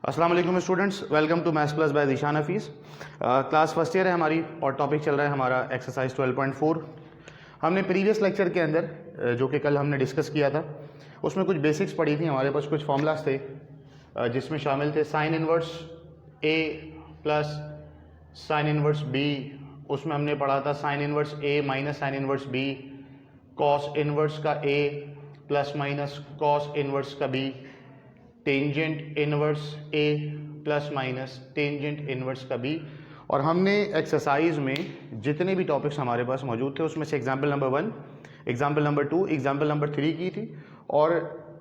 अस्सलाम वालेकुम students, welcome to maths plus by Zeeshan Hafeez. Class first year है हमारी और टॉपिक चल रहा है हमारा एक्सरसाइज 12.4। हमने प्रीवियस लेक्चर के अंदर जो कि कल हमने डिस्कस किया था उसमें कुछ बेसिक्स पढ़ी थी। हमारे पास कुछ फॉर्मूलाज थे जिसमें शामिल थे साइन इनवर्स ए प्लस साइन इनवर्स बी। उसमें हमने पढ़ा था sine inverse a minus sine inverse b, cos inverse का a plus minus cos inverse का बी, टेंजेंट इनवर्स ए प्लस माइनस टेंजेंट इनवर्स का बी। और हमने एक्सरसाइज में जितने भी टॉपिक्स हमारे पास मौजूद थे उसमें से example number 1, example number 2, example number 3 की थी और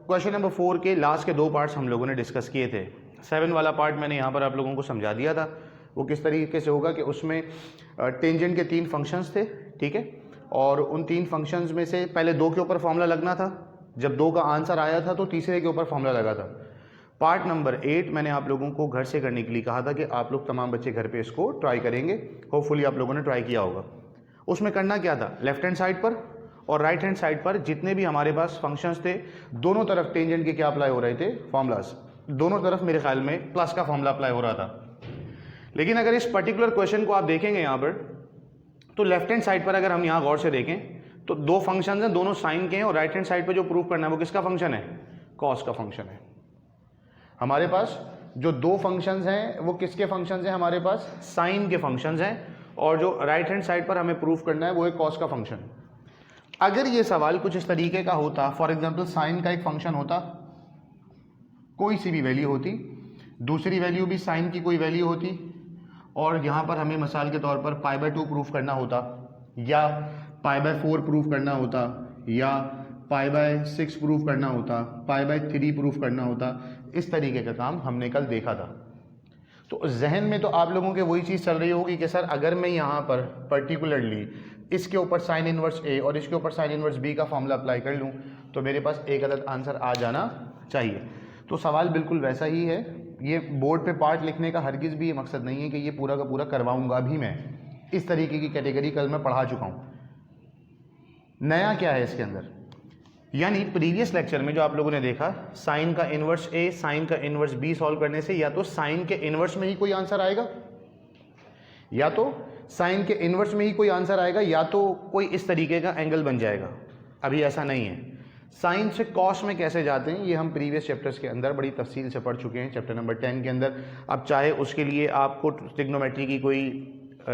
क्वेश्चन नंबर 4 के लास्ट के 2 पार्ट्स हम लोगों ने डिस्कस किए थे। 7 वाला पार्ट मैंने यहाँ पर आप लोगों को समझा दिया था। वो किस तरीके से होगा कि उसमें टेंजेंट के 3 फंक्शंस थे, ठीक है, और उन 3 फंक्शंस में से पहले 2 के ऊपर फॉर्मूला लगना था। जब 2 का आंसर आया था तो तीसरे के ऊपर फॉर्मूला लगा था। पार्ट नंबर 8 मैंने आप लोगों को घर से करने के लिए कहा था कि आप लोग तमाम बच्चे घर पे इसको ट्राई करेंगे। होपफुली आप लोगों ने ट्राई किया होगा। उसमें करना क्या था, लेफ्ट हैंड साइड पर और राइट हैंड साइड पर जितने भी हमारे पास फंक्शंस थे दोनों तरफ टेंजेंट के क्या अप्लाई हो रहे थे, फॉर्मूलाज। दोनों तरफ मेरे ख्याल में प्लस का फॉर्मूला अप्लाई हो रहा था। लेकिन अगर इस पर्टिकुलर क्वेश्चन को आप देखेंगे यहाँ पर तो लेफ्ट हैंड साइड पर अगर हम यहाँ गौर से देखें तो 2 फंक्शन हैं, दोनों साइन के हैं, और राइट हैंड साइड पर जो प्रूव करना है वो किसका फंक्शन है, कॉस का फंक्शन है। हमारे पास जो 2 फंक्शंस हैं वो किसके फंक्शंस हैं, हमारे पास साइन के फंक्शंस हैं, और जो राइट हैंड साइड पर हमें प्रूफ करना है वो है कॉस का फंक्शन। अगर ये सवाल कुछ इस तरीके का होता, फॉर एग्जांपल साइन का एक फंक्शन होता, कोई सी भी वैल्यू होती, दूसरी वैल्यू भी साइन की कोई वैल्यू होती, और यहाँ पर हमें मिसाल के तौर पर π/2 प्रूफ करना होता, या π/4 प्रूफ करना होता, या π/6 प्रूफ करना होता, π/3 प्रूफ करना होता। इस तरीके का काम हमने कल देखा था। तो जहन में तो आप लोगों के वही चीज़ चल रही होगी कि सर अगर मैं यहाँ पर पर्टिकुलरली इसके ऊपर साइन इनवर्स ए और इसके ऊपर साइन इनवर्स बी का फॉर्मूला अप्लाई कर लूँ तो मेरे पास एक अदद आंसर आ जाना चाहिए। तो सवाल बिल्कुल वैसा ही है। ये बोर्ड पे पार्ट लिखने का हरगिज़ भी ये मकसद नहीं है कि ये पूरा का पूरा करवाऊँगा भी मैं। इस तरीके की कैटेगरी कल मैं पढ़ा चुका हूँ। नया क्या है इसके अंदर, यानी प्रीवियस लेक्चर में जो आप लोगों ने देखा साइन का इनवर्स ए साइन का इनवर्स बी सॉल्व करने से या तो साइन के इनवर्स में ही कोई आंसर आएगा, या तो साइन के इनवर्स में ही कोई आंसर आएगा, या तो कोई इस तरीके का एंगल बन जाएगा। अभी ऐसा नहीं है। साइन से कॉस में कैसे जाते हैं ये हम प्रीवियस चैप्टर्स के अंदर बड़ी तफसील से पढ़ चुके हैं, चैप्टर नंबर 10 के अंदर। अब चाहे उसके लिए आपको ट्रिग्नोमेट्री की कोई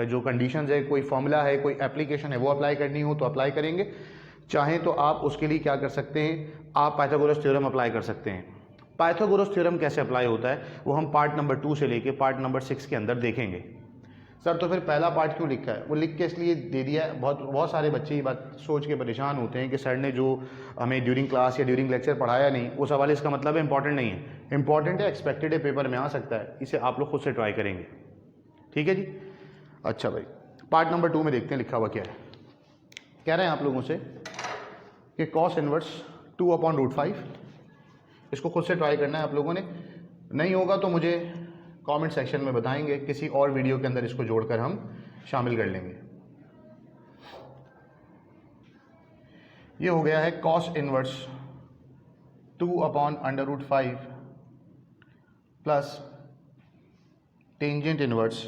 जो कंडीशंस है, कोई फॉर्मूला है, कोई एप्लीकेशन है वो अप्लाई करनी हो तो अप्लाई करेंगे। चाहें तो आप उसके लिए क्या कर सकते हैं, आप पाइथागोरस थ्योरम अप्लाई कर सकते हैं। पाइथागोरस थ्योरम कैसे अप्लाई होता है वो हम पार्ट नंबर 2 से लेके पार्ट नंबर 6 के अंदर देखेंगे। सर तो फिर पहला पार्ट क्यों लिखा है, वो लिख के इसलिए दे दिया है, बहुत सारे बच्चे ये बात सोच के परेशान होते हैं कि सर ने जो हमें ड्यूरिंग क्लास या ड्यूरिंग लेक्चर पढ़ाया नहीं, वो सवाल इसका मतलब है इंपॉर्टेंट नहीं है। इंपॉर्टेंट है, एक्सपेक्टेड है, पेपर में आ सकता है। इसे आप लोग खुद से ट्राई करेंगे, ठीक है जी। अच्छा भाई, पार्ट नंबर 2 में देखते हैं लिखा हुआ क्या है। कह रहे हैं आप लोगों से कि कॉस इनवर्स 2/√5, इसको खुद से ट्राई करना है आप लोगों ने। नहीं होगा तो मुझे कमेंट सेक्शन में बताएंगे, किसी और वीडियो के अंदर इसको जोड़कर हम शामिल कर लेंगे। ये हो गया है cos inverse 2/√5 plus tangent inverse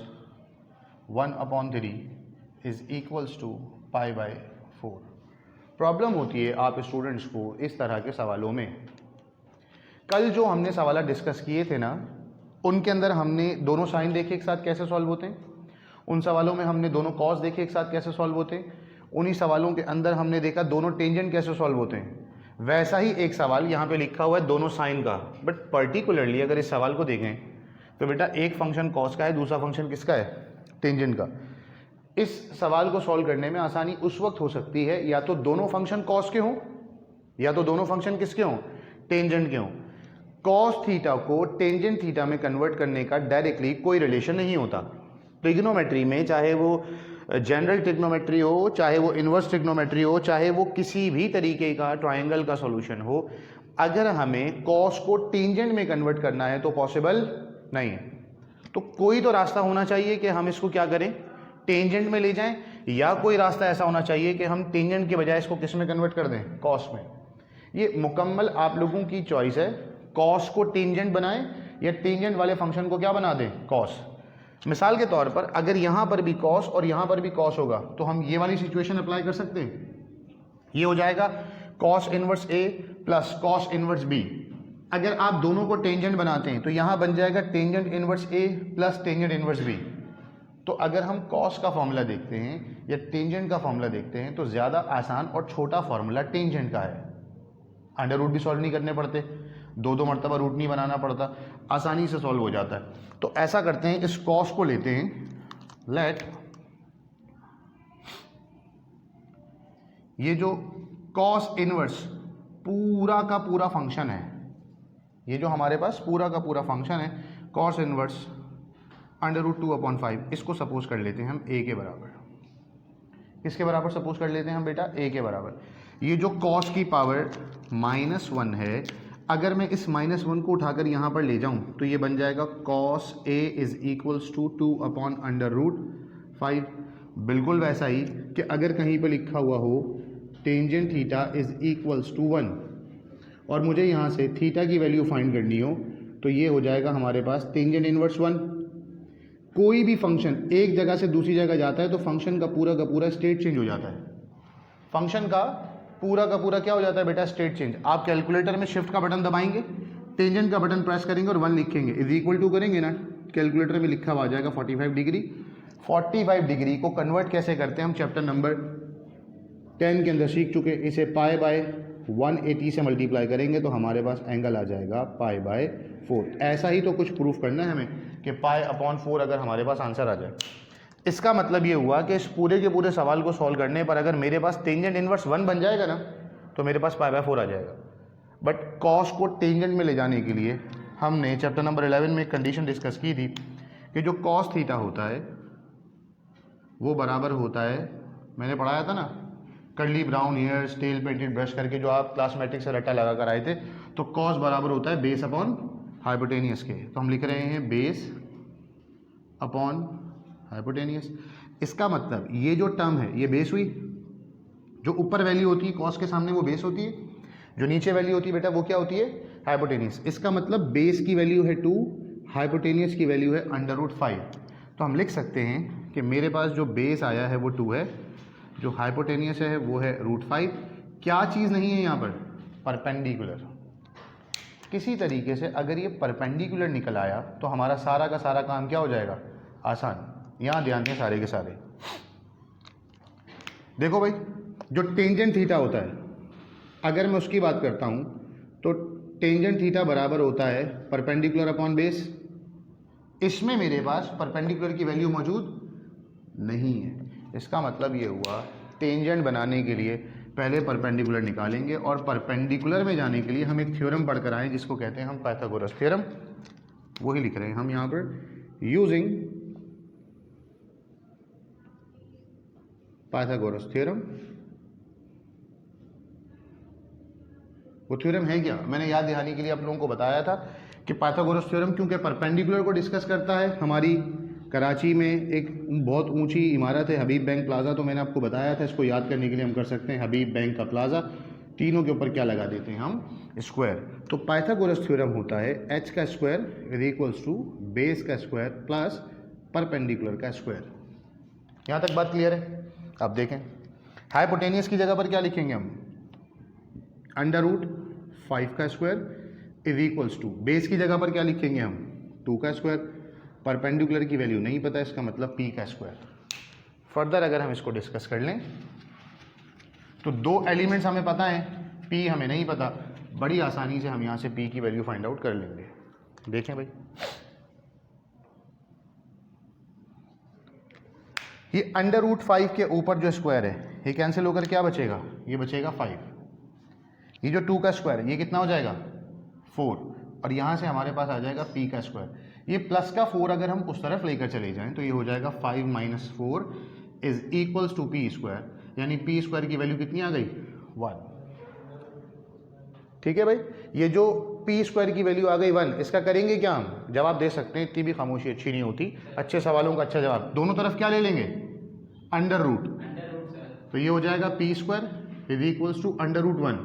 1/3 is equals to π/4। Problem होती है आप स्टूडेंट्स को इस तरह के सवालों में। कल जो हमने सवाल डिस्कस किए थे ना, उनके अंदर हमने दोनों साइन देखे एक साथ कैसे सॉल्व होते हैं, उन सवालों में हमने दोनों कॉस देखे एक साथ कैसे सॉल्व होते हैं, उन्हीं सवालों के अंदर हमने देखा दोनों टेंजेंट कैसे सॉल्व होते हैं। वैसा ही एक सवाल यहाँ पे लिखा हुआ है दोनों साइन का, बट पर्टिकुलरली अगर इस सवाल को देखें तो बेटा एक फंक्शन कॉस का है, दूसरा फंक्शन किसका है, टेंजेंट का। इस सवाल को सॉल्व करने में आसानी उस वक्त हो सकती है या तो दोनों फंक्शन कॉस के हों या तो दोनों फंक्शन किसके हों, टेंजेंट के हों। कॉस थीटा को टेंजेंट थीटा में कन्वर्ट करने का डायरेक्टली कोई रिलेशन नहीं होता। ट्रिग्नोमेट्री में चाहे वो जनरल ट्रिग्नोमेट्री हो, चाहे वो इनवर्स ट्रिग्नोमेट्री हो, चाहे वो किसी भी तरीके का ट्रायंगल का सॉल्यूशन हो, अगर हमें कॉस को टेंजेंट में कन्वर्ट करना है तो पॉसिबल नहीं है। तो कोई तो रास्ता होना चाहिए कि हम इसको क्या करें, टेंजेंट में ले जाएं, या कोई रास्ता ऐसा होना चाहिए कि हम टेंजेंट के बजाय इसको किस में कन्वर्ट कर दें, कॉस में। ये मुकम्मल आप लोगों की चॉइस है, कॉस को टेंजेंट बनाएं या टेंजेंट वाले फंक्शन को क्या बना दें, कॉस। मिसाल के तौर पर अगर यहाँ पर भी कॉस और यहाँ पर भी कॉस होगा तो हम ये वाली सिचुएशन अप्लाई कर सकते हैं। ये हो जाएगा कॉस इनवर्स ए प्लस कॉस इनवर्स बी। अगर आप दोनों को टेंजेंट बनाते हैं तो यहाँ बन जाएगा टेंजेंट इनवर्स ए प्लस टेंजेंट इनवर्स बी। तो अगर हम कॉस का फॉर्मूला देखते हैं या टेंजेंट का फॉर्मूला देखते हैं तो ज़्यादा आसान और छोटा फॉर्मूला टेंजेंट का है। अंडर रूट भी सॉल्व नहीं करने पड़ते, दो मरतबा रूट नहीं बनाना पड़ता, आसानी से सॉल्व हो जाता है। तो ऐसा करते हैं, इस कॉस को लेते हैं, लेट ये जो कॉस इनवर्स पूरा का पूरा फंक्शन है, ये जो हमारे पास पूरा का पूरा फंक्शन है कॉस इनवर्स अंडर रूट 2/5, इसको सपोज कर लेते हैं हम ए के बराबर। किसके बराबर सपोज कर लेते हैं हम बेटा, ए के बराबर। ये जो कॉस की पावर -1 है, अगर मैं इस -1 को उठाकर यहाँ पर ले जाऊँ तो ये बन जाएगा cos A is equals to 2/√5। बिल्कुल वैसा ही कि अगर कहीं पर लिखा हुआ हो tangent theta is equals to 1 और मुझे यहाँ से थीटा की वैल्यू फाइंड करनी हो तो ये हो जाएगा हमारे पास टेंजेंट इनवर्स 1। कोई भी फंक्शन एक जगह से दूसरी जगह जाता है तो फंक्शन का पूरा स्टेट चेंज हो जाता है। फंक्शन का पूरा क्या हो जाता है बेटा, स्टेट चेंज। आप कैलकुलेटर में शिफ्ट का बटन दबाएंगे, टेंजेंट का बटन प्रेस करेंगे और 1 लिखेंगे, इज इक्वल टू करेंगे ना, कैलकुलेटर में लिखा हुआ आ जाएगा 45 डिग्री। 45 डिग्री को कन्वर्ट कैसे करते हैं हम चैप्टर नंबर 10 के अंदर सीख चुके। इसे पाई बाय 180 से मल्टीप्लाई करेंगे तो हमारे पास एंगल आ जाएगा पाई बाय 4। ऐसा ही तो कुछ प्रूफ करना है हमें कि पाई अपॉन 4 अगर हमारे पास आंसर आ जाए। इसका मतलब ये हुआ कि इस पूरे के पूरे सवाल को सॉल्व करने पर अगर मेरे पास टेंजेंट इनवर्स 1 बन जाएगा ना तो मेरे पास पाई बाय 4 आ जाएगा। बट कॉस को टेंजेंट में ले जाने के लिए हमने चैप्टर नंबर 11 में एक कंडीशन डिस्कस की थी कि जो कॉस थीटा होता है वो बराबर होता है, मैंने पढ़ाया था ना, curly brown hairs tail painted brush करके जो आप क्लास मैट्रिक्स से रट्टा लगा कर आए थे, तो कॉस बराबर होता है बेस अपॉन हाइपोटेनियस के। तो हम लिख रहे हैं बेस अपॉन हाइपोटेनियस। इसका मतलब ये जो टर्म है ये बेस हुई, जो ऊपर वैल्यू होती है कॉस के सामने वो बेस होती है, जो नीचे वैल्यू होती है बेटा वो क्या होती है, हाइपोटेनियस। इसका मतलब बेस की वैल्यू है 2, हाइपोटेनियस की वैल्यू है √5। तो हम लिख सकते हैं कि मेरे पास जो बेस आया है वो 2 है, जो हाइपोटेनियस है वो है √5। क्या चीज़ नहीं है यहाँ पर, परपेंडिकुलर। किसी तरीके से अगर ये परपेंडिकुलर निकल आया तो हमारा सारा का सारा काम क्या हो जाएगा, आसान। यहाँ ध्यान दें सारे के सारे, देखो भाई जो टेंजेंट थीटा होता है अगर मैं उसकी बात करता हूँ तो टेंजेंट थीटा बराबर होता है परपेंडिकुलर अपॉन बेस। इसमें मेरे पास परपेंडिकुलर की वैल्यू मौजूद नहीं है। इसका मतलब ये हुआ टेंजेंट बनाने के लिए पहले परपेंडिकुलर निकालेंगे और परपेंडिकुलर में जाने के लिए हम एक थ्योरम पढ़कर आए जिसको कहते हैं हम पाइथागोरस थ्योरम। वही लिख रहे हैं हम यहाँ पर, यूजिंग पाइथागोरस थ्योरम। वो थ्योरम है क्या, मैंने याद दिलाने के लिए आप लोगों को बताया था कि पाइथागोरस थ्योरम क्योंकि परपेंडिकुलर को डिस्कस करता है। हमारी कराची में एक बहुत ऊंची इमारत है हबीब बैंक प्लाजा, तो मैंने आपको बताया था इसको याद करने के लिए हम कर सकते हैं हबीब बैंक का प्लाजा, तीनों के ऊपर क्या लगा देते हैं हम, स्क्वायर। तो पाइथागोरस थ्योरम होता है h का square is equals to base का स्क्वायर प्लस परपेंडिकुलर का स्क्वायर। यहाँ तक बात क्लियर है। अब देखें हाइपोटेनियस की जगह पर क्या लिखेंगे हम, √5 का square is equals to, base की जगह पर क्या लिखेंगे हम, 2 का स्क्वायर, परपेंडिकुलर की वैल्यू नहीं पता इसका मतलब p का स्क्वायर। फर्दर अगर हम इसको डिस्कस कर लें तो 2 एलिमेंट्स हमें पता है, p हमें नहीं पता, बड़ी आसानी से हम यहाँ से p की वैल्यू फाइंड आउट कर लेंगे। देखें भाई ये √5 के ऊपर जो स्क्वायर है ये कैंसिल होकर क्या बचेगा, ये बचेगा 5। ये जो 2 का स्क्वायर है ये कितना हो जाएगा 4, और यहाँ से हमारे पास आ जाएगा p का स्क्वायर। ये प्लस का 4 अगर हम उस तरफ लेकर चले जाएं तो ये हो जाएगा 5 - 4 is equals to p square, यानी p स्क्वायर की वैल्यू कितनी आ गई 1। ठीक है भाई, ये जो p स्क्वायर की वैल्यू आ गई 1, इसका करेंगे क्या हम, जवाब दे सकते हैं, इतनी भी खामोशी अच्छी नहीं होती, अच्छे सवालों का अच्छा जवाब। दोनों तरफ क्या ले लेंगे, अंडर रूट, तो ये हो जाएगा p square is equals to √1।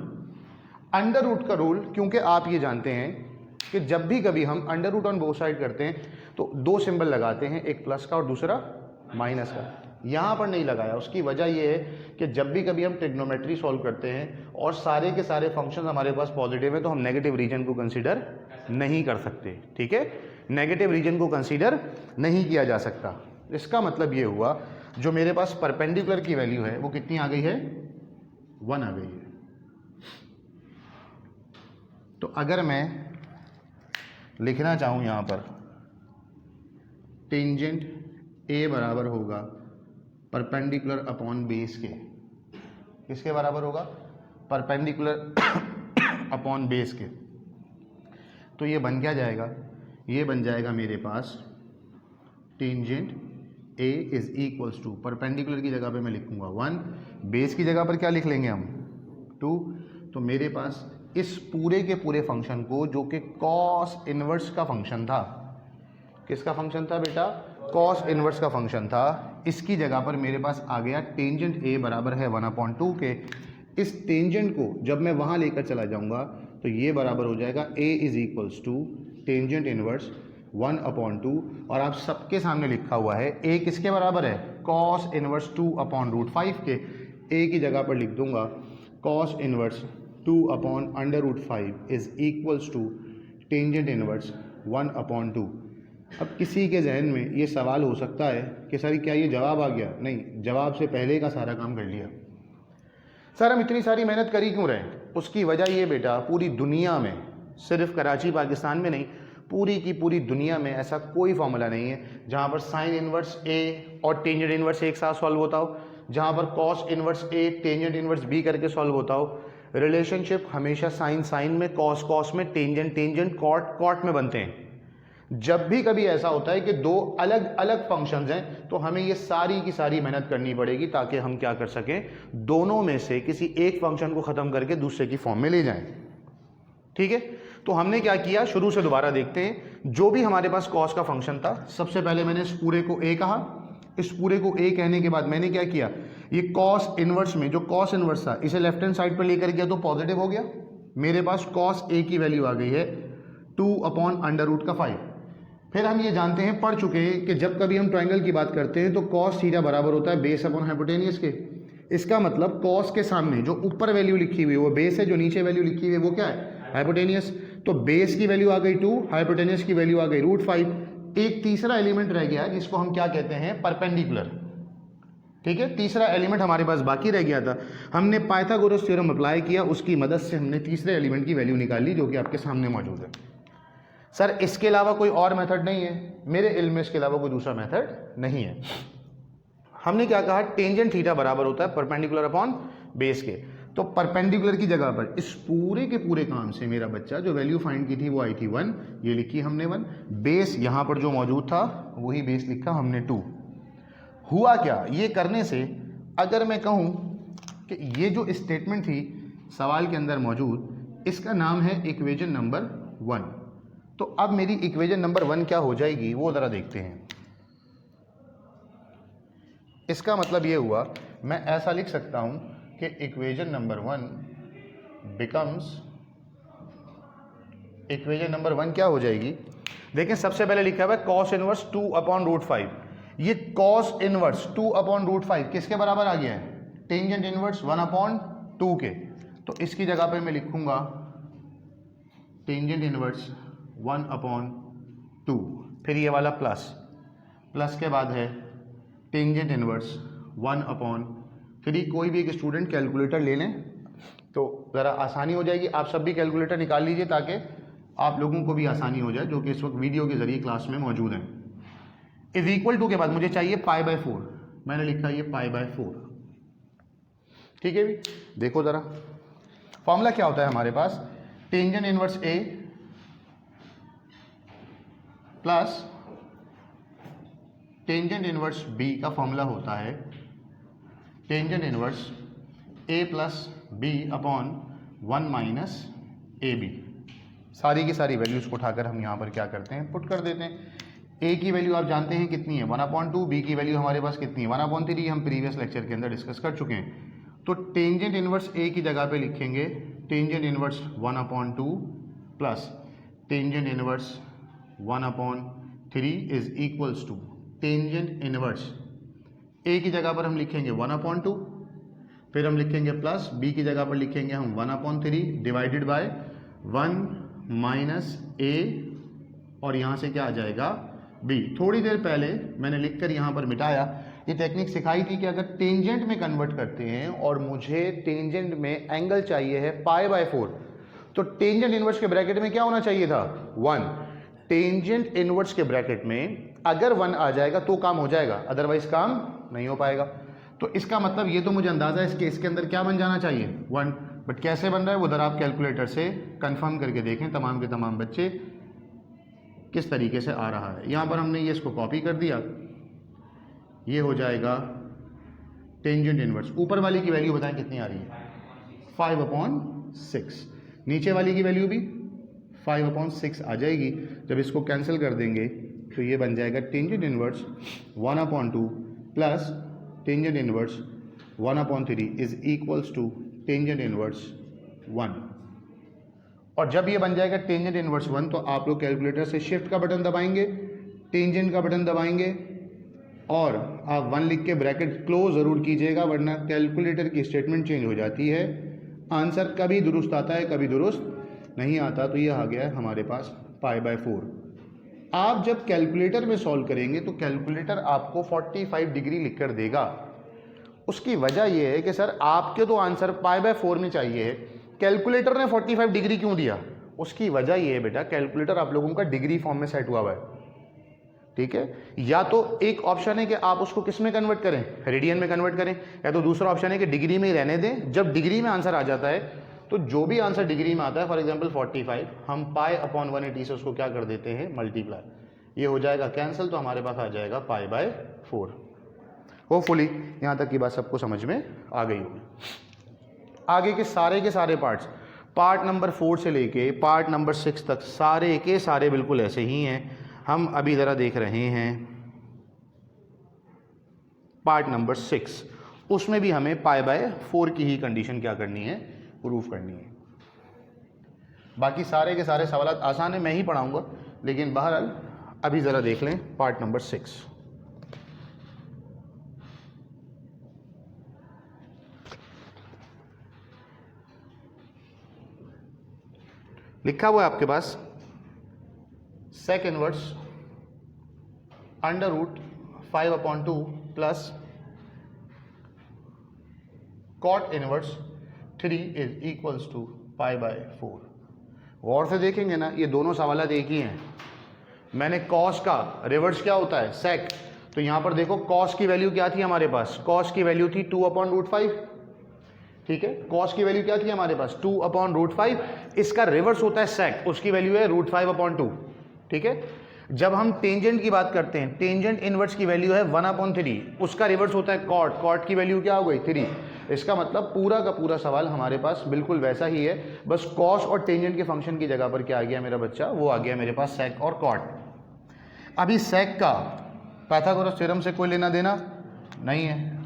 Under root का रूल, क्योंकि आप ये जानते हैं कि जब भी कभी हम under root on both side करते हैं तो दो सिंबल लगाते हैं, एक प्लस का और दूसरा माइनस का। यहाँ पर नहीं लगाया, उसकी वजह ये है कि जब भी कभी हम ट्रिग्नोमेट्री सॉल्व करते हैं और सारे के सारे फंक्शन हमारे पास पॉजिटिव है तो हम नेगेटिव रीजन को कंसीडर नहीं कर सकते। ठीक है, नेगेटिव रीजन को कंसीडर नहीं किया जा सकता। इसका मतलब ये हुआ जो मेरे पास परपेंडिकुलर की वैल्यू है वो कितनी आ गई है, 1 आ गई है। तो अगर मैं लिखना चाहूँ यहाँ पर टेंजेंट ए बराबर होगा परपेंडिकुलर अपॉन बेस के, किसके बराबर होगा, परपेंडिकुलर अपॉन बेस के, तो ये बन क्या जाएगा, ये बन जाएगा मेरे पास tangent a is equals to, perpendicular की जगह पे मैं लिखूंगा 1, बेस की जगह पर क्या लिख लेंगे हम 2। तो मेरे पास इस पूरे के पूरे फंक्शन को जो कि कॉस इनवर्स का फंक्शन था, किसका फंक्शन था बेटा, कॉस इनवर्स का फंक्शन था, इसकी जगह पर मेरे पास आ गया टेंजेंट ए बराबर है 1/2 के। इस टेंजेंट को जब मैं वहाँ लेकर चला जाऊँगा तो ये बराबर हो जाएगा a is equals to tangent inverse 1/2, और आप सबके सामने लिखा हुआ है ए किसके बराबर है, कॉस इनवर्स 2/√5 के। ए की जगह पर लिख दूंगा cos inverse 2/√5 is equals to tangent inverse 1/2। अब किसी के जहन में ये सवाल हो सकता है कि सर क्या ये जवाब आ गया, नहीं, जवाब से पहले का सारा काम कर लिया। सर हम इतनी सारी मेहनत कर ही क्यों रहे, उसकी वजह ये बेटा पूरी दुनिया में, सिर्फ कराची पाकिस्तान में नहीं, पूरी की पूरी दुनिया में ऐसा कोई फॉर्मूला नहीं है जहाँ पर साइन इनवर्स ए और टेंजेंट इनवर्स एक साथ सॉल्व होता हो, जहाँ पर कॉस इनवर्स ए टेंजेंट इनवर्स बी करके सॉल्व होता हो। रिलेशनशिप हमेशा साइन साइन में, कॉस कॉस में, टेंजेंट टेंजेंट, कॉट कॉट में बनते हैं। जब भी कभी ऐसा होता है कि दो अलग अलग फंक्शंस हैं तो हमें ये सारी की सारी मेहनत करनी पड़ेगी ताकि हम क्या कर सकें, दोनों में से किसी एक फंक्शन को ख़त्म करके दूसरे की फॉर्म में ले जाएं। ठीक है, तो हमने क्या किया, शुरू से दोबारा देखते हैं। जो भी हमारे पास कॉस का फंक्शन था, सबसे पहले मैंने इस पूरे को ए कहा। इस पूरे को ए कहने के बाद मैंने क्या किया, ये कॉस इनवर्स में जो कॉस इनवर्स था इसे लेफ्ट हैंड साइड पर लेकर गया तो पॉजिटिव हो गया। मेरे पास कॉस ए की वैल्यू आ गई है 2/√5। फिर हम ये जानते हैं, पढ़ चुके हैं कि जब कभी हम ट्रायंगल की बात करते हैं तो कॉस थीटा बराबर होता है बेस अपॉन हाइपोटेनियस के। इसका मतलब कॉस के सामने जो ऊपर वैल्यू लिखी हुई है वो बेस है, जो नीचे वैल्यू लिखी हुई है वो क्या है, हाइपोटेनियस। तो बेस की वैल्यू आ गई 2, हाइपोटेनियस की वैल्यू आ गई √5। एक तीसरा एलिमेंट रह गया जिसको हम क्या कहते हैं, परपेंडिकुलर। ठीक है, तीसरा एलिमेंट हमारे पास बाकी रह गया था। हमने पाइथागोरस थ्योरम अप्लाई किया, उसकी मदद से हमने तीसरे एलिमेंट की वैल्यू निकाल ली जो कि आपके सामने मौजूद है। सर इसके अलावा कोई और मेथड नहीं है, मेरे इल्म में इसके अलावा कोई दूसरा मेथड नहीं है। हमने क्या कहा, टेंजेंट थीटा बराबर होता है परपेंडिकुलर अपॉन बेस के। तो परपेंडिकुलर की जगह पर इस पूरे के पूरे काम से मेरा बच्चा जो वैल्यू फाइंड की थी वो आई थी 1, ये लिखी हमने 1। बेस यहाँ पर जो मौजूद था वही बेस लिखा हमने 2। हुआ क्या, ये करने से अगर मैं कहूँ कि ये जो स्टेटमेंट थी सवाल के अंदर मौजूद, इसका नाम है इक्वेशन नंबर 1। तो अब मेरी इक्वेशन नंबर 1 क्या हो जाएगी वो ज़रा देखते हैं। इसका मतलब ये हुआ, मैं ऐसा लिख सकता हूं कि equation number 1 becomes, equation number 1 क्या हो जाएगी, देखें सबसे पहले लिखा हुआ है कॉस इनवर्स 2/√5। ये कॉस इनवर्स 2/√5 किसके बराबर आ गया है, टेंजेंट इनवर्स 1/2 के। तो इसकी जगह पे मैं लिखूंगा टेंजेंट इनवर्स 1/2, फिर ये वाला प्लस, प्लस के बाद है टेंजेंट इनवर्स 1/3। कोई भी एक स्टूडेंट कैलकुलेटर ले लें तो ज़रा आसानी हो जाएगी। आप सब भी कैलकुलेटर निकाल लीजिए ताकि आप लोगों को भी आसानी हो जाए जो कि इस वक्त वीडियो के ज़रिए क्लास में मौजूद हैं। इज इक्वल टू के बाद मुझे चाहिए π/4, मैंने लिखा ये π/4। ठीक है भी, देखो ज़रा फॉर्मूला क्या होता है हमारे पास, टेंजेंट इनवर्स ए प्लस टेंजेंट इनवर्स बी का फॉर्मूला होता है tangent inverse A plus B upon 1 minus A B. सारी की सारी वैल्यूज़ को उठाकर हम यहाँ पर क्या करते हैं, पुट कर देते हैं। ए की वैल्यू आप जानते हैं कितनी है 1/2, बी की वैल्यू हमारे पास कितनी है 1/3, हम प्रीवियस लेक्चर के अंदर डिस्कस कर चुके हैं। तो टेंजेंट इनवर्स ए की जगह पे लिखेंगे tangent inverse 1/2 plus tangent inverse 1/3 is equals to tangent inverse a की जगह पर हम लिखेंगे 1/2, फिर हम लिखेंगे प्लस बी की जगह पर लिखेंगे हम 1/3 डिवाइडेड बाय 1 माइनस ए, और यहाँ से क्या आ जाएगा बी। थोड़ी देर पहले मैंने लिखकर यहाँ पर मिटाया, ये टेक्निक सिखाई थी कि अगर टेंजेंट में कन्वर्ट करते हैं और मुझे टेंजेंट में एंगल चाहिए है π/4, तो टेंजेंट इनवर्स के ब्रैकेट में क्या होना चाहिए था 1। टेंजेंट इनवर्स के ब्रैकेट में अगर 1 आ जाएगा तो काम हो जाएगा, अदरवाइज काम नहीं हो पाएगा। तो इसका मतलब ये तो मुझे अंदाजा है इसके अंदर क्या बन जाना चाहिए 1, बट कैसे बन रहा है उधर आप कैलकुलेटर से कंफर्म करके देखें तमाम के तमाम बच्चे किस तरीके से आ रहा है। यहाँ पर हमने ये इसको कॉपी कर दिया, ये हो जाएगा टेंजेंट इनवर्स। ऊपर वाली की वैल्यू बताएं कितनी आ रही है 5/6, नीचे वाली की वैल्यू भी 5/6 आ जाएगी। जब इसको कैंसिल कर देंगे तो ये बन जाएगा tangent inverse 1/2 plus tangent inverse 1/3 is equals to tangent inverse 1। और जब ये बन जाएगा टेंजेंट इनवर्स 1 तो आप लोग कैलकुलेटर से शिफ्ट का बटन दबाएंगे, टेंजेंट का बटन दबाएंगे और आप 1 लिख के ब्रैकेट क्लोज ज़रूर कीजिएगा, वरना कैलकुलेटर की स्टेटमेंट चेंज हो जाती है। आंसर कभी दुरुस्त आता है कभी दुरुस्त नहीं आता। तो ये आ गया है हमारे पास π/4। आप जब कैलकुलेटर में सॉल्व करेंगे तो कैलकुलेटर आपको 45 डिग्री लिख कर देगा। उसकी वजह यह है कि सर आपके तो आंसर π/4 में चाहिए है, कैलकुलेटर ने 45 डिग्री क्यों दिया? उसकी वजह यह है बेटा, कैलकुलेटर आप लोगों का डिग्री फॉर्म में सेट हुआ हुआ है, ठीक है। या तो एक ऑप्शन है कि आप उसको किस में कन्वर्ट करें, रेडियन में कन्वर्ट करें, या तो दूसरा ऑप्शन है कि डिग्री में ही रहने दें। जब डिग्री में आंसर आ जाता है तो जो भी आंसर डिग्री में आता है, फॉर एग्जांपल 45, हम π/180 से उसको क्या कर देते हैं मल्टीप्लाई, ये हो जाएगा कैंसिल, तो हमारे पास आ जाएगा π/4। होपफुली यहाँ तक की बात सबको समझ में आ गई होगी। आगे के सारे पार्ट्स, पार्ट नंबर 4 से लेके पार्ट नंबर 6 तक सारे के सारे बिल्कुल ऐसे ही हैं। हम अभी ज़रा देख रहे हैं पार्ट नंबर 6, उसमें भी हमें π/4 की ही कंडीशन क्या करनी है, प्रूफ करनी है। बाकी सारे के सारे सवाल आसान है, मैं ही पढ़ाऊंगा, लेकिन बहरहाल अभी ज़रा देख लें पार्ट नंबर 6। लिखा हुआ है आपके पास sec inverse √5/2 plus cot inverse 3 is equals to π/4। गौर से देखेंगे ना, ये दोनों सवाल एक ही हैं। मैंने कॉस का रिवर्स क्या होता है सेक, तो यहां पर देखो कॉस की वैल्यू क्या थी हमारे पास, कॉस की वैल्यू थी 2/√5, ठीक है। कॉस की वैल्यू क्या थी हमारे पास 2/√5, इसका रिवर्स होता है सेक, उसकी वैल्यू है √5/2, ठीक है। जब हम टेंजेंट की बात करते हैं, टेंजेंट इनवर्स की वैल्यू है 1/3, उसका रिवर्स होता है कॉट, कॉट की वैल्यू क्या हो गई 3। इसका मतलब पूरा का पूरा सवाल हमारे पास बिल्कुल वैसा ही है, बस कॉस और टेंजेंट के फंक्शन की जगह पर क्या आ गया मेरा बच्चा, वो आ गया मेरे पास सेक और कॉट। अभी सेक का पाइथागोरस थ्योरम से कोई लेना देना नहीं है,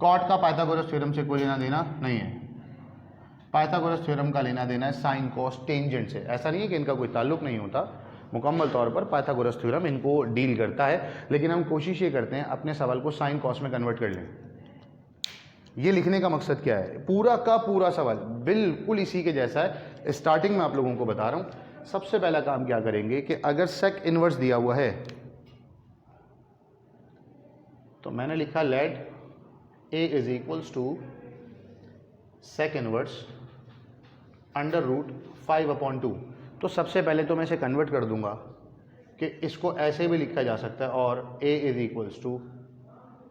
कॉट का पाइथागोरस थ्योरम से कोई लेना देना नहीं है। पाइथागोरस थ्योरम का लेना देना है साइन कॉस टेंजेंट से। ऐसा नहीं है कि इनका कोई ताल्लुक नहीं होता, मुकम्मल तौर पर पाइथागोरस थ्योरम इनको डील करता है, लेकिन हम कोशिश ये करते हैं अपने सवाल को साइन कॉस में कन्वर्ट कर लें। ये लिखने का मकसद क्या है, पूरा का पूरा सवाल बिल्कुल इसी के जैसा है। स्टार्टिंग में आप लोगों को बता रहा हूँ, सबसे पहला काम क्या करेंगे कि अगर सेक इनवर्स दिया हुआ है तो मैंने लिखा let A is equals to sec inverse √5/2। तो सबसे पहले तो मैं इसे कन्वर्ट कर दूंगा कि इसको ऐसे भी लिखा जा सकता है, और A is equals to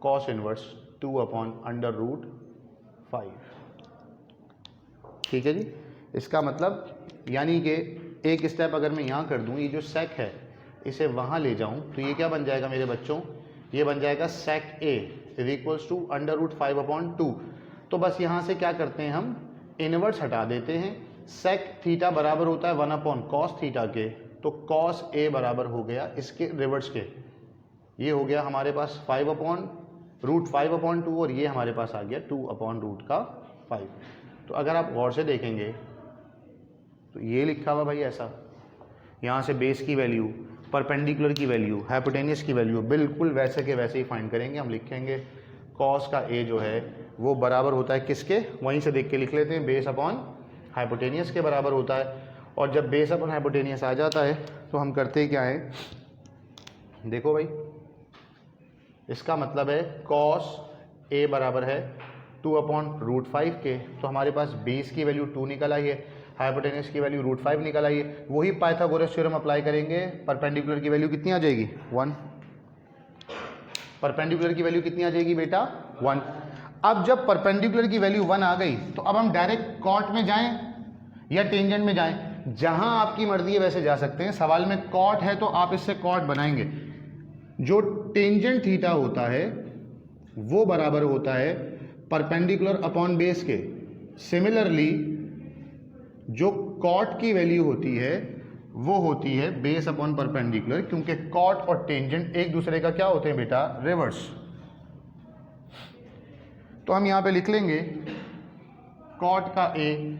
cos inverse 2/√5, ठीक है जी। इसका मतलब यानी कि एक स्टेप अगर मैं यहाँ कर दूँ, ये जो सेक है इसे वहाँ ले जाऊँ, तो ये क्या बन जाएगा मेरे बच्चों, ये बन जाएगा सेक A इज इक्वल्स टू √5/2। तो बस यहाँ से क्या करते हैं, हम इनवर्स हटा देते हैं। सेक थीटा बराबर होता है 1/cos थीटा के, तो cos A बराबर हो गया इसके रिवर्स के, ये हो गया हमारे पास 5/√5/2, और ये हमारे पास आ गया 2/√5। तो अगर आप गौर से देखेंगे तो ये लिखा हुआ भाई ऐसा, यहाँ से बेस की वैल्यू, परपेंडिकुलर की वैल्यू, हाइपोटेनियस की वैल्यू, बिल्कुल वैसे के वैसे ही फाइंड करेंगे। हम लिखेंगे कॉस का ए जो है वो बराबर होता है किसके, वहीं से देख के लिख लेते हैं, बेस अपॉन हाइपोटेनियस के बराबर होता है। और जब बेस अपॉन हाइपोटेनियस आ जाता है तो हम करते क्या है, देखो भाई, इसका मतलब है कॉस ए बराबर है 2/√5 के, तो हमारे पास बेस की वैल्यू 2 निकल आई है, हाइपोटेनियस की वैल्यू √5 निकल आई है। वही पाइथागोरस थ्योरम अप्लाई करेंगे, परपेंडिकुलर की वैल्यू कितनी आ जाएगी 1, परपेंडिकुलर की वैल्यू कितनी आ जाएगी बेटा 1। अब जब परपेंडिकुलर की वैल्यू 1 आ गई तो अब हम डायरेक्ट कॉट में जाएं या टेंजेंट में जाएं, जहां आपकी मर्जी है वैसे जा सकते हैं। सवाल में कॉट है तो आप इससे कॉट बनाएंगे। जो टेंजेंट थीटा होता है वो बराबर होता है परपेंडिकुलर अपॉन बेस के। सिमिलरली जो कॉट की वैल्यू होती है वो होती है बेस अपॉन परपेंडिकुलर, क्योंकि कॉट और टेंजेंट एक दूसरे का क्या होते हैं बेटा, रिवर्स। तो हम यहां पे लिख लेंगे कॉट का ए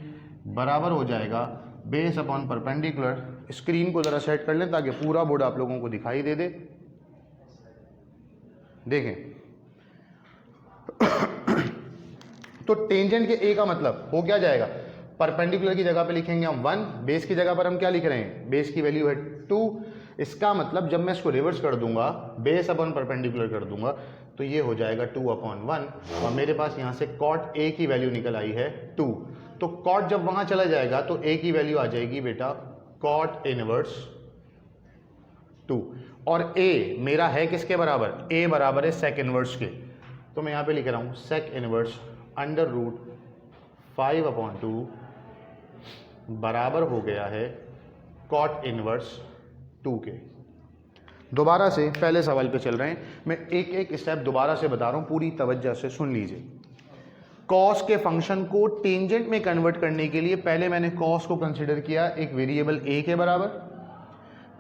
बराबर हो जाएगा बेस अपॉन परपेंडिकुलर। स्क्रीन को जरा सेट कर लें ताकि पूरा बोर्ड आप लोगों को दिखाई दे दे। देखें तो टेंजेंट के ए का मतलब हो क्या जाएगा, परपेंडिकुलर की जगह पे लिखेंगे हम 1, बेस की जगह पर हम क्या लिख रहे हैं, बेस की वैल्यू है 2। इसका मतलब जब मैं इसको रिवर्स कर दूंगा, बेस अपॉन परपेंडिकुलर कर दूंगा, तो ये हो जाएगा 2/1 और मेरे पास यहाँ से कॉट ए की वैल्यू निकल आई है 2। तो कॉट जब वहां चला जाएगा तो ए की वैल्यू आ जाएगी बेटा कॉट इनवर्स 2। और ए मेरा है किसके बराबर, ए बराबर है सेक इनवर्स के। तो मैं यहाँ पे लिख रहा हूँ सेक इनवर्स √5/2 बराबर हो गया है कॉट इनवर्स 2 के। दोबारा से पहले सवाल पे चल रहे हैं, मैं एक एक स्टेप दोबारा से बता रहा हूं, पूरी तवज्जो से सुन लीजिए। कॉस के फंक्शन को टेंजेंट में कन्वर्ट करने के लिए पहले मैंने कॉस को कंसीडर किया एक वेरिएबल ए के बराबर,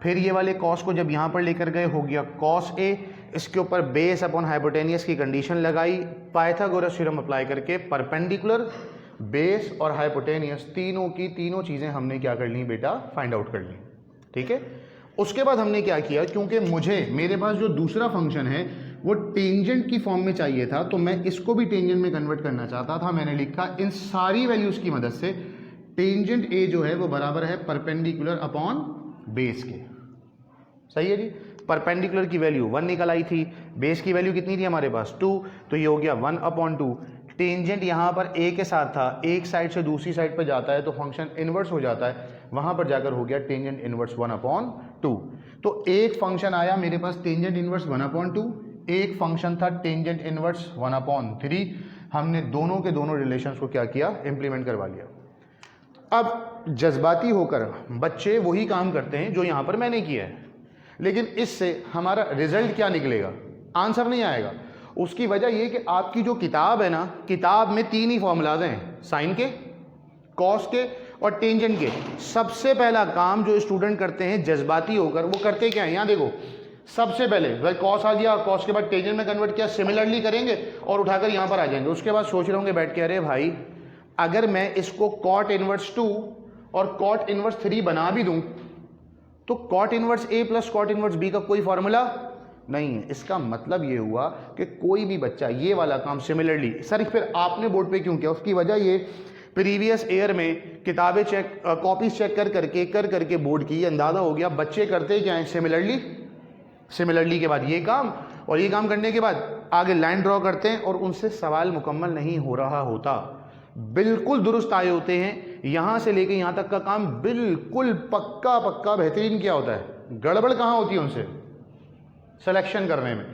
फिर ये वाले कॉस को जब यहां पर लेकर गए हो गया कॉस ए, इसके ऊपर बेस अपॉन हाइपोटेनियस की कंडीशन लगाई, पाइथागोरस थ्योरम अप्लाई करके परपेंडिकुलर, बेस और हाइपोटेनियस तीनों की तीनों चीजें हमने क्या कर ली बेटा, फाइंड आउट कर ली। ठीक है, उसके बाद हमने क्या किया, क्योंकि मुझे मेरे पास जो दूसरा फंक्शन है वो टेंजेंट की फॉर्म में चाहिए था, तो मैं इसको भी टेंजेंट में कन्वर्ट करना चाहता था। मैंने लिखा इन सारी वैल्यूज की मदद से टेंजेंट ए जो है वो बराबर है परपेंडिकुलर अपॉन बेस के। सही है जी, परपेंडिकुलर की वैल्यू 1 निकल आई थी, बेस की वैल्यू कितनी थी हमारे पास 2, तो ये हो गया 1/2। टेंजेंट यहाँ पर ए के साथ था, एक साइड से दूसरी साइड पर जाता है तो फंक्शन इनवर्स हो जाता है, वहां पर जाकर हो गया टेंजेंट इनवर्स 1/2। तो एक फंक्शन आया मेरे पास टेंजेंट इनवर्स 1/2, एक फंक्शन था टेंजेंट इनवर्स 1/3। हमने दोनों के दोनों रिलेशंस को क्या किया, इंप्लीमेंट करवा लिया। अब जज्बाती होकर बच्चे वही काम करते हैं जो यहां पर मैंने किया है, लेकिन इससे हमारा रिजल्ट क्या निकलेगा, आंसर नहीं आएगा। उसकी वजह यह कि आपकी जो किताब है ना, किताब में 3 ही फॉर्मूलाज हैं, साइन के, कॉस के और टेंजेंट के। सबसे पहला काम जो स्टूडेंट करते हैं जज्बाती होकर, वो करते क्या है, यहां देखो, सबसे पहले कॉस आ गया, कॉस के बाद टेंजेंट में कन्वर्ट किया, सिमिलरली करेंगे और उठाकर यहां पर आ जाएंगे। उसके बाद सोच रहे होंगे बैठ के, अरे भाई अगर मैं इसको कॉट इनवर्स 2 और कॉट इनवर्स 3 बना भी दूं तो कॉट इनवर्स ए प्लस कॉट इनवर्स बी का कोई फॉर्मूला नहीं है। इसका मतलब ये हुआ कि कोई भी बच्चा ये वाला काम सिमिलरली, सर फिर आपने बोर्ड पे क्यों किया, उसकी वजह ये प्रीवियस ईयर में किताबें चेक, कॉपीज चेक कर करके बोर्ड की अंदाजा हो गया बच्चे करते क्या है, सिमिलरली के बाद ये काम और ये काम करने के बाद आगे लाइन ड्रॉ करते हैं और उनसे सवाल मुकम्मल नहीं हो रहा होता, बिल्कुल दुरुस्त आए होते हैं, यहां से लेके यहां तक का काम बिल्कुल पक्का बेहतरीन किया होता है, गड़बड़ कहां होती है उनसे, सिलेक्शन करने में।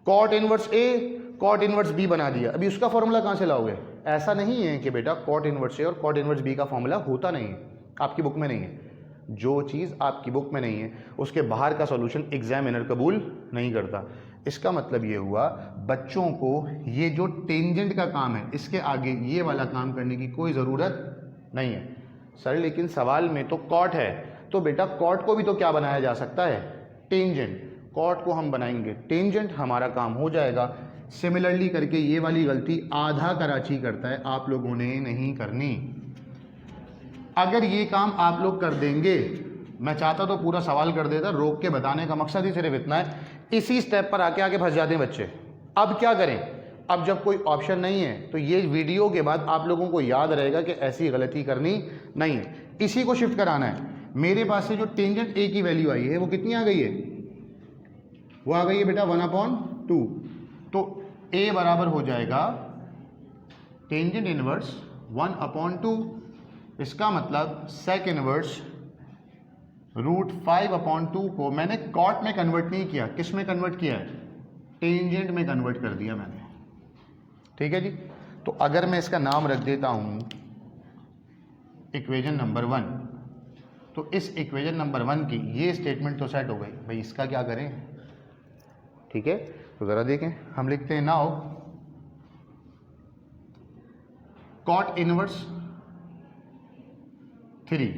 कॉट इनवर्स ए कॉट इनवर्स बी बना दिया, अभी उसका फॉर्मूला कहां से लाओगे। ऐसा नहीं है कि बेटा कॉट इनवर्स ए और कॉट इनवर्स बी का फॉर्मूला होता नहीं है, आपकी बुक में नहीं है। जो चीज़ आपकी बुक में नहीं है उसके बाहर का सॉल्यूशन एग्जामिनर कबूल नहीं करता। इसका मतलब ये हुआ बच्चों को ये जो टेंजेंट का काम है इसके आगे ये वाला काम करने की कोई ज़रूरत नहीं है। सर लेकिन सवाल में तो कॉट है, तो बेटा कॉट को भी तो क्या बनाया जा सकता है, टेंजेंट। कॉट को हम बनाएंगे टेंजेंट, हमारा काम हो जाएगा। सिमिलरली करके ये वाली गलती आधा कराची करता है, आप लोगों ने नहीं करनी। अगर ये काम आप लोग कर देंगे, मैं चाहता तो पूरा सवाल कर देता, रोक के बताने का मकसद ही सिर्फ इतना है। इसी स्टेप पर आके फंस जाते हैं बच्चे। अब क्या करें? अब जब कोई ऑप्शन नहीं है तो ये वीडियो के बाद आप लोगों को याद रहेगा कि ऐसी गलती करनी नहीं है। इसी को शिफ्ट कराना है। मेरे पास से जो टेंजेंट ए की वैल्यू आई है वो कितनी आ गई है? वो आ गई है बेटा 1/2। तो ए बराबर हो जाएगा टेंजेंट इनवर्स 1/2। इसका मतलब सेक इनवर्स √5/2 को मैंने कॉट में कन्वर्ट नहीं किया। किस में कन्वर्ट किया है? टेंजेंट में कन्वर्ट कर दिया मैंने। ठीक है जी। तो अगर मैं इसका नाम रख देता हूं इक्वेशन नंबर 1, तो इस इक्वेशन नंबर 1 की ये स्टेटमेंट तो सेट हो गई। भाई इसका क्या करें? ठीक है, तो ज़रा देखें। हम लिखते हैं now cot inverse 3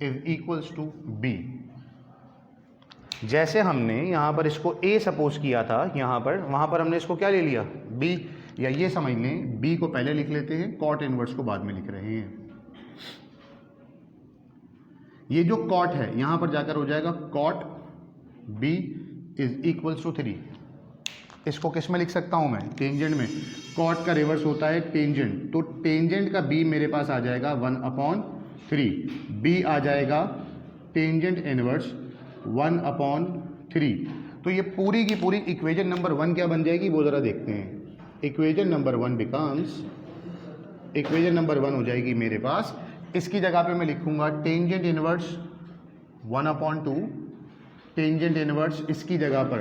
is equals to B. जैसे हमने यहाँ पर इसको ए सपोज किया था, यहाँ पर वहाँ पर हमने इसको क्या ले लिया? बी। या ये समझ लें बी को पहले लिख लेते हैं, कॉट इनवर्स को बाद में लिख रहे हैं। ये जो कॉट है यहाँ पर जाकर हो जाएगा cot B is equals to 3। इसको किस में लिख सकता हूँ मैं? टेंजेंट में। कॉट का रिवर्स होता है टेंजेंट, तो टेंजेंट का बी मेरे पास आ जाएगा 1/3। बी आ जाएगा टेंजेंट इनवर्स 1/3। तो ये पूरी की पूरी इक्वेशन नंबर 1 क्या बन जाएगी वो ज़रा देखते हैं। Equation number 1 becomes, equation number 1 हो जाएगी मेरे पास, इसकी जगह पे मैं लिखूंगा टेंजेंट इनवर्स 1/2, टेंजेंट इनवर्स इसकी जगह पर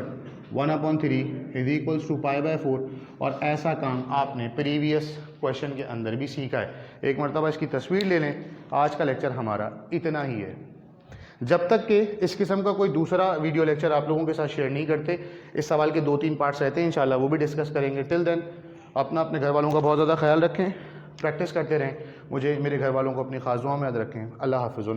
1/3 इज इक्वल्स टू π/4। और ऐसा काम आपने प्रीवियस क्वेश्चन के अंदर भी सीखा है। एक मरतबा इसकी तस्वीर ले लें। आज का लेक्चर हमारा इतना ही है। जब तक कि इस किस्म का कोई दूसरा वीडियो लेक्चर आप लोगों के साथ शेयर नहीं करते, इस सवाल के 2-3 पार्ट्स रहते हैं, इंशाल्लाह वो भी डिस्कस करेंगे। टिल देन अपने घर वालों का बहुत ज़्यादा ख्याल रखें, प्रैक्टिस करते रहें। मुझे मेरे घर वालों को अपनी खास दुआ में याद रखें। अल्लाह हाफ़िज़।